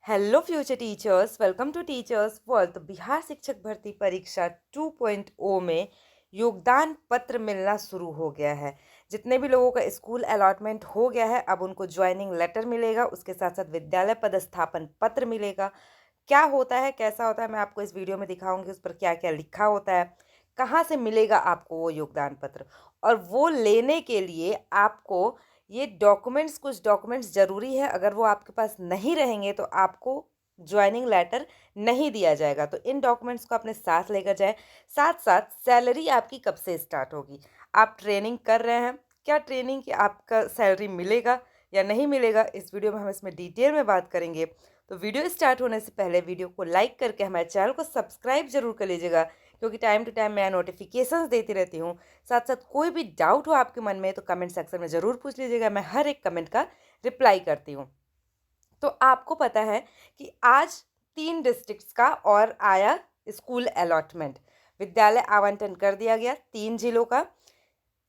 Hello future teachers, welcome to teachers world. तो बिहार शिक्षक भर्ती परीक्षा 2.0 में योगदान पत्र मिलना शुरू हो गया है। जितने भी लोगों का स्कूल अलॉटमेंट हो गया है, अब उनको ज्वाइनिंग लेटर मिलेगा, उसके साथ साथ विद्यालय पदस्थापन पत्र मिलेगा। क्या होता है, कैसा होता है, मैं आपको इस वीडियो में दिखाऊंगी। उस पर क्या क्या लिखा होता है, कहाँ से मिलेगा आपको वो योगदान पत्र, और वो लेने के लिए आपको ये डॉक्यूमेंट्स, कुछ डॉक्यूमेंट्स ज़रूरी है। अगर वो आपके पास नहीं रहेंगे तो आपको ज्वाइनिंग लेटर नहीं दिया जाएगा। तो इन डॉक्यूमेंट्स को अपने साथ लेकर जाए। साथ साथ सैलरी आपकी कब से स्टार्ट होगी, आप ट्रेनिंग कर रहे हैं, क्या ट्रेनिंग की आपका सैलरी मिलेगा या नहीं मिलेगा, इस वीडियो में हम इसमें डिटेल में बात करेंगे। तो वीडियो स्टार्ट होने से पहले वीडियो को लाइक करके हमारे चैनल को सब्सक्राइब जरूर कर लीजिएगा, क्योंकि टाइम टू टाइम मैं नोटिफिकेशंस देती रहती हूँ। साथ साथ कोई भी डाउट हो आपके मन में तो कमेंट सेक्शन में ज़रूर पूछ लीजिएगा, मैं हर एक कमेंट का रिप्लाई करती हूँ। तो आपको पता है कि आज 3 डिस्ट्रिक्ट्स का और आया स्कूल अलॉटमेंट, विद्यालय आवंटन कर दिया गया 3 जिलों का,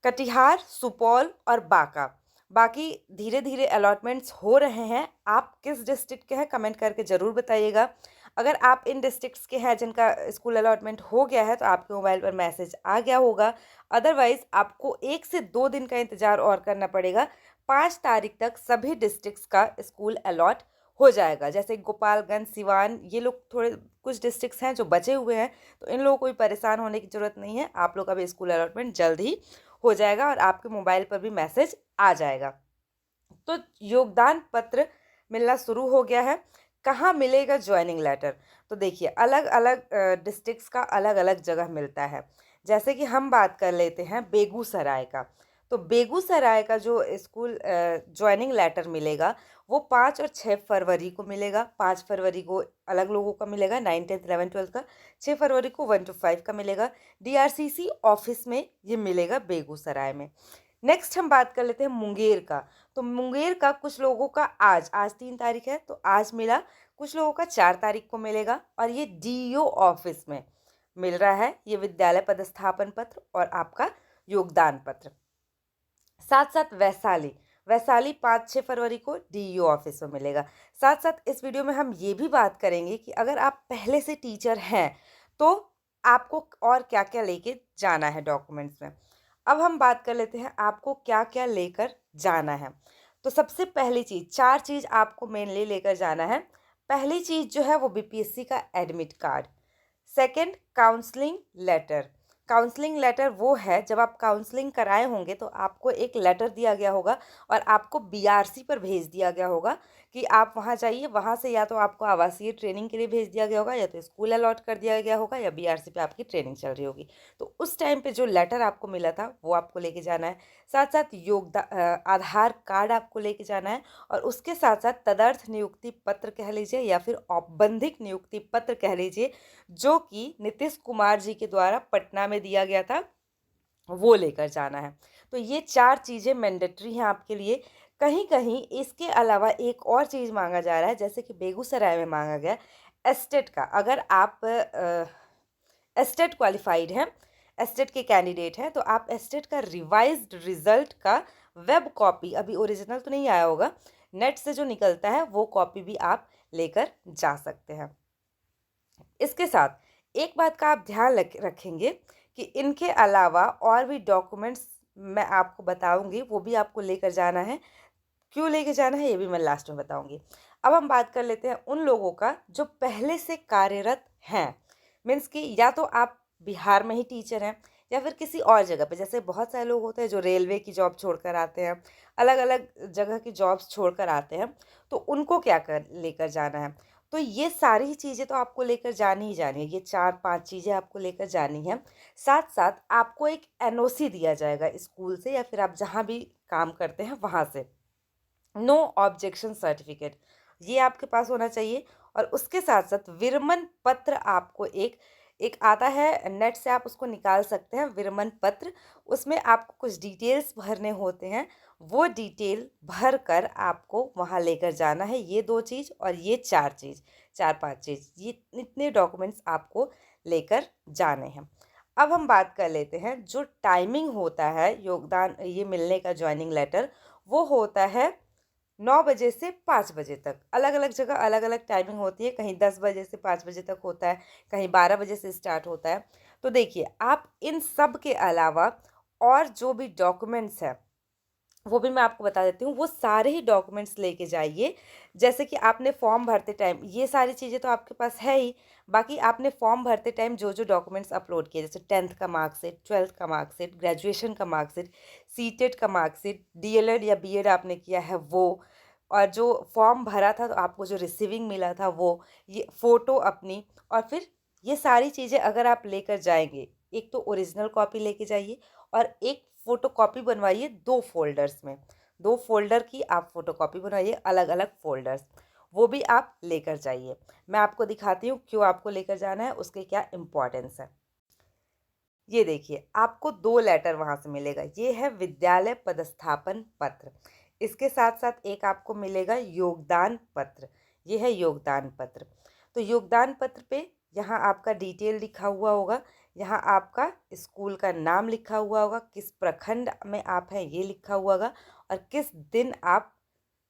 कटिहार, सुपौल और बांका। बाकी धीरे धीरे अलॉटमेंट्स हो रहे हैं। आप किस डिस्ट्रिक्ट के हैं कमेंट करके ज़रूर बताइएगा। अगर आप इन डिस्ट्रिक्ट्स के हैं जिनका स्कूल अलॉटमेंट हो गया है तो आपके मोबाइल पर मैसेज आ गया होगा। अदरवाइज़ आपको 1 से 2 दिन का इंतज़ार और करना पड़ेगा। 5 तारीख तक सभी डिस्ट्रिक्ट्स का स्कूल अलॉट हो जाएगा। जैसे गोपालगंज, सिवान, ये लोग थोड़े कुछ डिस्ट्रिक्ट्स हैं जो बचे हुए हैं, तो इन लोगों को भी परेशान होने की ज़रूरत नहीं है। आप लोग का भी स्कूल अलॉटमेंट जल्द ही हो जाएगा और आपके मोबाइल पर भी मैसेज आ जाएगा। तो योगदान पत्र मिलना शुरू हो गया है। कहाँ मिलेगा ज्वाइनिंग लेटर, तो देखिए अलग अलग डिस्ट्रिक्ट्स का अलग अलग जगह मिलता है। जैसे कि हम बात कर लेते हैं बेगूसराय का। तो बेगूसराय का जो स्कूल ज्वाइनिंग लेटर मिलेगा वो 5 और 6 फरवरी को मिलेगा। 5 फरवरी को अलग लोगों का मिलेगा, 9, 10, 11, 12 का। 6 फरवरी को 1 to 5 का मिलेगा। डीआरसीसी ऑफिस में ये मिलेगा बेगूसराय में। नेक्स्ट हम बात कर लेते हैं मुंगेर का। तो मुंगेर का कुछ लोगों का आज 3 तारीख है तो आज मिला, कुछ लोगों का 4 तारीख को मिलेगा, और ये डीईओ ऑफिस में मिल रहा है ये विद्यालय पदस्थापन पत्र और आपका योगदान पत्र। साथ साथ वैशाली, वैशाली 5-6 फरवरी को डीईओ ऑफिस में मिलेगा। साथ साथ इस वीडियो में हम ये भी बात करेंगे कि अगर आप पहले से टीचर हैं तो आपको और क्या क्या लेके जाना है डॉक्यूमेंट्स में। अब हम बात कर लेते हैं आपको क्या क्या लेकर जाना है। तो सबसे पहली चीज़, 4 चीज़ आपको मेनली लेकर जाना है। पहली चीज़ जो है वो बीपीएससी का admit card. Second, counselling letter. Counselling letter वो है जब आप काउंसलिंग कराए होंगे तो आपको एक लेटर दिया गया होगा और आपको बीआरसी पर भेज दिया गया होगा कि आप वहाँ जाइए। वहाँ से या तो आपको आवासीय ट्रेनिंग के लिए भेज दिया गया होगा, या तो स्कूल अलॉट कर दिया गया होगा, या बीआरसी पे आपकी ट्रेनिंग चल रही होगी। तो उस टाइम पे जो लेटर आपको मिला था वो आपको लेके जाना है। साथ साथ आधार कार्ड आपको लेके जाना है, और उसके साथ साथ तदर्थ नियुक्ति पत्र कह लीजिए या फिर औपबंधिक नियुक्ति पत्र कह लीजिए, जो कि नीतीश कुमार जी के द्वारा पटना में दिया गया था, वो लेकर जाना है। तो ये 4 चीज़ें मैंडेटरी हैं आपके लिए। कहीं कहीं इसके अलावा एक और चीज़ मांगा जा रहा है, जैसे कि बेगूसराय में मांगा गया एस्टेट का। अगर आप एस्टेट क्वालिफाइड हैं, एस्टेट के कैंडिडेट हैं, तो आप एस्टेट का रिवाइज्ड रिजल्ट का वेब कॉपी, अभी ओरिजिनल तो नहीं आया होगा, नेट से जो निकलता है वो कॉपी भी आप लेकर जा सकते हैं। इसके साथ एक बात का आप ध्यान रखेंगे कि इनके अलावा और भी डॉक्यूमेंट्स मैं आपको बताऊंगी, वो भी आपको लेकर जाना है। क्यों लेके जाना है ये भी मैं लास्ट में बताऊंगी। अब हम बात कर लेते हैं उन लोगों का जो पहले से कार्यरत हैं। मीन्स कि या तो आप बिहार में ही टीचर हैं या फिर किसी और जगह पे। जैसे बहुत सारे लोग होते हैं जो रेलवे की जॉब छोड़कर आते हैं, अलग अलग जगह की जॉब्स छोड़कर आते हैं, तो उनको क्या कर लेकर जाना है। तो ये सारी चीज़ें तो आपको लेकर जानी ही जानी है, ये 4-5 चीज़ें आपको लेकर जानी है। साथ साथ आपको एक एनओसी दिया जाएगा स्कूल से या फिर आप जहाँ भी काम करते हैं वहाँ से, नो ऑब्जेक्शन सर्टिफिकेट, ये आपके पास होना चाहिए। और उसके साथ साथ विरमन पत्र आपको एक एक आता है, नेट से आप उसको निकाल सकते हैं विरमन पत्र। उसमें आपको कुछ डिटेल्स भरने होते हैं, वो डिटेल भर कर आपको वहाँ लेकर जाना है। ये 2 चीज़ और ये 4 चीज़, 4-5 चीज़, ये इतने डॉक्यूमेंट्स आपको लेकर जाने हैं। अब हम बात कर लेते हैं जो टाइमिंग होता है योगदान ये मिलने का, ज्वाइनिंग लेटर, वो होता है 9 बजे से 5 बजे तक। अलग अलग जगह अलग अलग टाइमिंग होती है, कहीं 10 बजे से 5 बजे तक होता है, कहीं 12 बजे से स्टार्ट होता है। तो देखिए, आप इन सब के अलावा और जो भी डॉक्यूमेंट्स हैं वो भी मैं आपको बता देती हूँ। वो सारे ही डॉक्यूमेंट्स लेके जाइए। जैसे कि आपने फॉर्म भरते टाइम ये सारी चीज़ें तो आपके पास है ही, बाकी आपने फॉर्म भरते टाइम जो जो डॉक्यूमेंट्स अपलोड किए, जैसे 10th का मार्कशीट, 12th का मार्कशीट, ग्रेजुएशन का मार्कशीट, सीटेट का मार्कशीट, डीएलएड या बीएड आपने किया है वो, और जो फॉर्म भरा था तो आपको जो रिसीविंग मिला था वो, ये फ़ोटो अपनी, और फिर ये सारी चीज़ें अगर आप लेकर जाएंगे, एक तो ओरिजिनल कॉपी लेके जाइए और एक फ़ोटोकॉपी बनवाइए 2 फ़ोल्डर्स में। 2 फ़ोल्डर की आप फ़ोटोकॉपी बनवाइए, अलग-अलग फ़ोल्डर्स, वो भी आप लेकर जाइए। मैं आपको दिखाती हूँ क्यों आपको लेकर जाना है, उसके क्या इम्पोर्टेंस है। ये देखिए, आपको 2 लेटर वहाँ से मिलेगा। ये है विद्यालय पदस्थापन पत्र। इसके साथ-साथ एक आपको मिलेगा योगदान पत्र। ये है योगदान पत्र। तो योगदान पत्र पे यहाँ आपका डिटेल लिखा हुआ होगा, यहाँ आपका स्कूल का नाम लिखा हुआ होगा, किस प्रखंड में आप हैं ये लिखा हुआ होगा, और किस दिन आप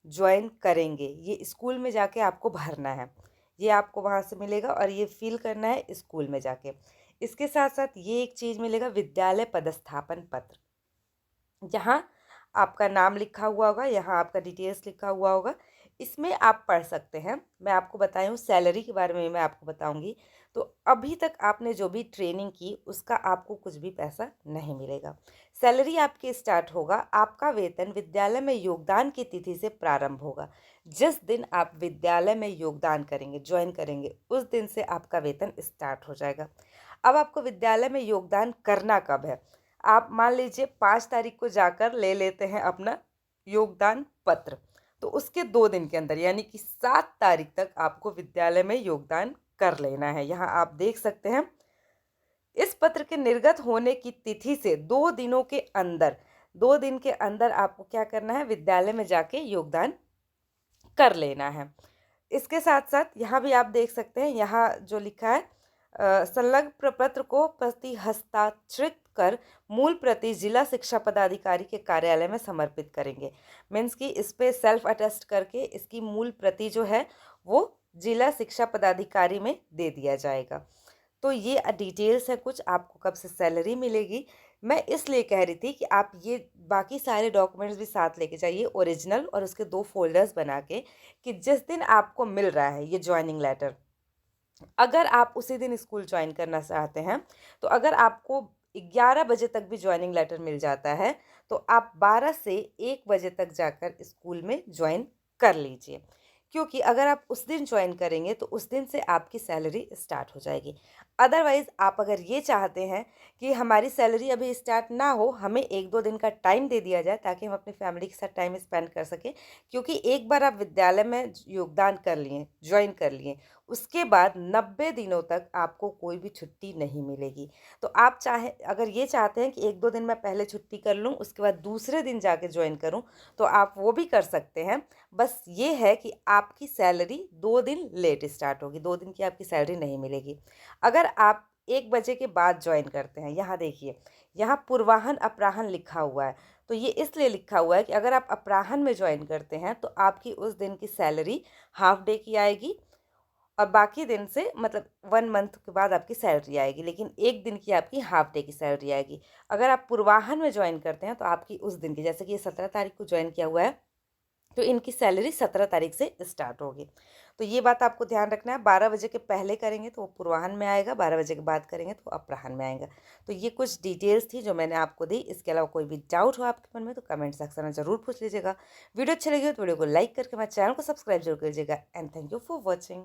जॉइन करेंगे, ये स्कूल में जाके आपको भरना है। ये आपको वहाँ से मिलेगा और ये फ़िल करना है स्कूल में जाके। इसके साथ-साथ ये एक चीज़ मिलेगा, विद्यालय पदस्थापन पत्र। यहाँ आपका नाम लिखा हुआ होगा, यहाँ आपका डिटेल्स लिखा हुआ होगा। इसमें आप पढ़ सकते हैं। मैं आपको बताई हूँ सैलरी के बारे में मैं आपको बताऊँगी। तो अभी तक आपने जो भी ट्रेनिंग की उसका आपको कुछ भी पैसा नहीं मिलेगा। सैलरी आपकी स्टार्ट होगा, आपका वेतन विद्यालय में योगदान की तिथि से प्रारंभ होगा। जिस दिन आप विद्यालय में योगदान करेंगे, जॉइन करेंगे, उस दिन से आपका वेतन स्टार्ट हो जाएगा। अब आपको विद्यालय में योगदान करना कब है? आप मान लीजिए 5 तारीख को जाकर ले लेते हैं अपना योगदान पत्र, तो उसके 2 दिन के अंदर यानी कि 7 तारीख तक आपको विद्यालय में योगदान कर लेना है। यहाँ आप देख सकते हैं, इस पत्र के निर्गत होने की तिथि से 2 दिनों के अंदर, 2 दिन के अंदर आपको क्या करना है, विद्यालय में जाके योगदान कर लेना है। इसके साथ-साथ यहाँ भी आप देख सकते हैं, यहाँ जो लिखा है, संलग्न प्रपत्र को प्रति हस्ताक्षरित कर मूल प्रति जिला शिक्षा पदाधिकारी के कार्यालय में समर्पित करेंगे। मीन्स कि इस पे सेल्फ अटेस्ट करके इसकी मूल प्रति जो है वो जिला शिक्षा पदाधिकारी में दे दिया जाएगा। तो ये डिटेल्स है कुछ, आपको कब से सैलरी मिलेगी। मैं इसलिए कह रही थी कि आप ये बाकी सारे डॉक्यूमेंट्स भी साथ लेके जाइए ओरिजिनल, और उसके 2 फ़ोल्डर्स बना के, कि जिस दिन आपको मिल रहा है ये जॉइनिंग लेटर, अगर आप उसी दिन स्कूल ज्वाइन करना चाहते हैं, तो अगर आपको 11 बजे तक भी ज्वाइनिंग लेटर मिल जाता है, तो आप 12 से 1 बजे तक जाकर स्कूल में ज्वाइन कर लीजिए। क्योंकि अगर आप उस दिन ज्वाइन करेंगे तो उस दिन से आपकी सैलरी स्टार्ट हो जाएगी। अदरवाइज़ आप अगर ये चाहते हैं कि हमारी सैलरी अभी स्टार्ट ना हो, हमें 1-2 दिन का टाइम दे दिया जाए ताकि हम अपनी फैमिली के साथ टाइम स्पेंड कर सकें, क्योंकि एक बार आप विद्यालय में योगदान कर लिए, ज्वाइन कर लिए, उसके बाद 90 दिनों तक आपको कोई भी छुट्टी नहीं मिलेगी। तो आप चाहें, अगर ये चाहते हैं कि 1-2 दिन मैं पहले छुट्टी कर लूँ, उसके बाद दूसरे दिन जाके जॉइन करूँ, तो आप वो भी कर सकते हैं। बस ये है कि आपकी सैलरी 2 दिन लेट स्टार्ट होगी, 2 दिन की आपकी सैलरी नहीं मिलेगी। अगर आप 1 बजे के बाद जॉइन करते हैं, यहाँ देखिए, यहाँ पूर्वाह्न अपराह्न लिखा हुआ है। तो ये इसलिए लिखा हुआ है कि अगर आप अपराह्न में जॉइन करते हैं तो आपकी उस दिन की सैलरी हाफ डे की आएगी, और बाकी दिन से मतलब 1 मंथ के बाद आपकी सैलरी आएगी, लेकिन 1 दिन की आपकी हाफ डे की सैलरी आएगी। अगर आप पूर्वाह्न में जॉइन करते हैं तो आपकी उस दिन की, जैसे कि ये 17 तारीख को जॉइन किया हुआ है, तो इनकी सैलरी 17 तारीख से स्टार्ट होगी। तो ये बात आपको ध्यान रखना है, 12 बजे के पहले करेंगे तो वो पूर्वाह्न में आएगा, 12 बजे के बाद करेंगे तो अपराह्न में आएगा। तो ये कुछ डिटेल्स थी जो मैंने आपको दी। इसके अलावा कोई भी डाउट हो आपके मन में तो कमेंट सेक्शन में ज़रूर पूछ लीजिएगा। वीडियो अच्छी लगी हो तो वीडियो को लाइक करके हमारे चैनल को सब्सक्राइब जरूर कीजिएगा। And thank you for watching.